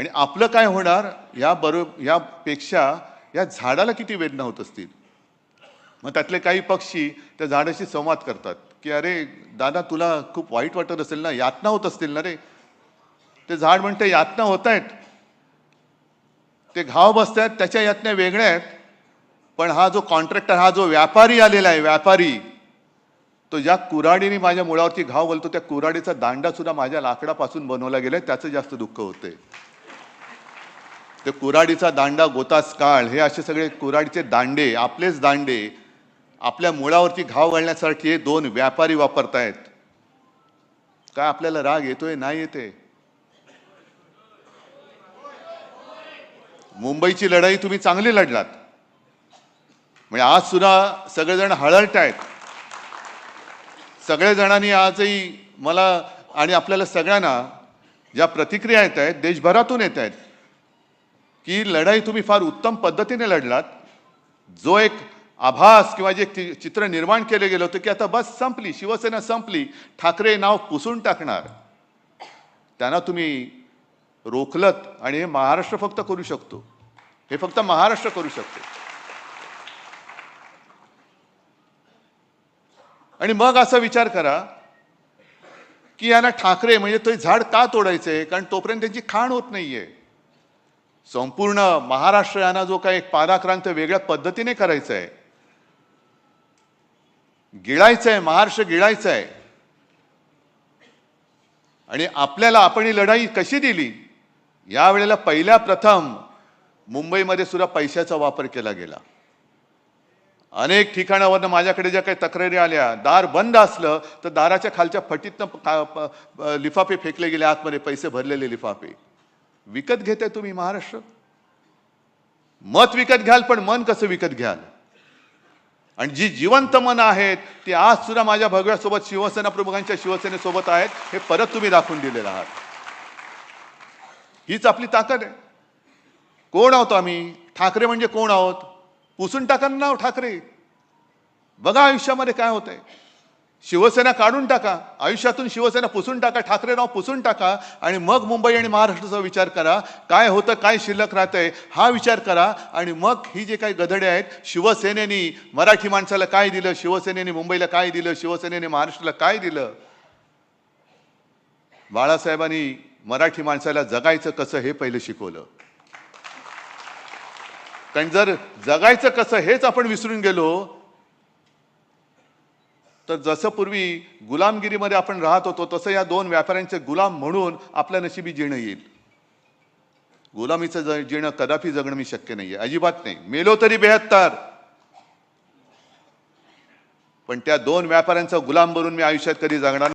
आणि आपलं काय होणार यापेक्षा या झाडाला किती वेदना होत असतील. मग त्यातले काही पक्षी त्या झाडाशी संवाद करतात की अरे दादा तुला खूप वाईट वाटत असेल ना, यातना होत असतील ना रे. ते झाड म्हणते यातना होत आहेत, ते घाव बसत आहेत, त्याच्या यातना वेगळ्या आहेत. पण हा जो कॉन्ट्रॅक्टर, हा जो व्यापारी आलेला आहे, व्यापारी, तो ज्या कुऱ्हाडीने माझ्या मुळावरती घाव बोलतो त्या कुऱ्हाडीचा दांडा सुद्धा माझ्या लाकडापासून बनवला गेलाय, त्याचं जास्त दुःख होते. ते कुऱ्हाडीचा दांडा, गोतास काळ, हे असे सगळे कुऱ्हाडीचे दांडे, आपलेच दांडे आपल्या मुळावरती घाव घालण्यासाठी हे दोन व्यापारी वापरतायत. काय आपल्याला राग येतोय? नाही येते. मुंबईची लढाई तुम्ही चांगली लढलात, म्हणजे आज सुद्धा सगळेजण हळहळत आहेत. सगळे जणांनी आजही मला आणि आपल्याला सगळ्यांना ज्या प्रतिक्रिया येत आहेत देशभरातून येत आहेत की लढाई तुम्ही फार उत्तम पद्धतीने लढलात. जो एक आभास किंवा जे चित्र निर्माण केले गेलं होतं की आता बस संपली, शिवसेना संपली, ठाकरे नाव पुसून टाकणार, त्यांना तुम्ही रोखलत. आणि हे महाराष्ट्र फक्त करू शकतो, हे फक्त महाराष्ट्र करू शकतो. आणि मग असा विचार करा की यांना ठाकरे म्हणजे तो झाड का तोडायचंय, कारण तोपर्यंत त्यांची खाण होत नाहीये. संपूर्ण महाराष्ट्र यांना जो काही एक पादाक्रांत वेगळ्या पद्धतीने करायचा आहे, गिळायचं आहे, महाराष्ट्र गिळायचं आहे. आणि आपल्याला आपण ही लढाई कशी दिली, यावेळेला पहिल्या प्रथम मुंबईमध्ये सुद्धा पैशाचा वापर केला गेला. अनेक ठिकाणावरनं माझ्याकडे ज्या काही तक्रारी आल्या, दार बंद असलं तर दाराच्या खालच्या फटीतनं लिफाफे फेकले गेले आतमध्ये, पैसे भरलेले लिफाफे. विकत घेताय तुम्ही महाराष्ट्र? मत विकत घ्याल, पण मन कसं विकत घ्याल? आणि जी जिवंत मन आहेत ती आज सुद्धा माझ्या भगव्यासोबत, शिवसेना प्रमुखांच्या शिवसेनेसोबत आहेत, हे परत तुम्ही दाखवून दिलेलं आहात. हीच आपली ताकद आहे. कोण आहोत आम्ही? ठाकरे म्हणजे कोण आहोत? पुसून टाका ना नाव ठाकरे. बघा आयुष्यामध्ये काय होतंय. शिवसेना काढून टाका आयुष्यातून, शिवसेना पुसून टाका, ठाकरे नाव पुसून टाका, आणि मग मुंबई आणि महाराष्ट्राचा विचार करा. काय होतं, काय शिल्लक राहतंय हा विचार करा. आणि मग ही जे काही गधडे आहेत, शिवसेनेने मराठी माणसाला काय दिलं, शिवसेनेने मुंबईला काय दिलं, शिवसेनेने महाराष्ट्राला काय दिलं. बाळासाहेबांनी मराठी माणसाला जगायचं कसं हे पहिलं शिकवलं. कारण जर जगायचं कसं हेच आपण विसरून गेलो तर जसं पूर्वी गुलामगिरीमध्ये आपण राहत होतो तसं या दोन व्यापाऱ्यांचे गुलाम म्हणून आपल्या नशिबी जीणं येईल. गुलामीचं जीणं कदापि जगणं मी शक्य नाहीये, अजिबात नाही. मेलो तरी 72, पण त्या दोन व्यापाऱ्यांचा गुलाम बनून मी आयुष्यात कधी जगणार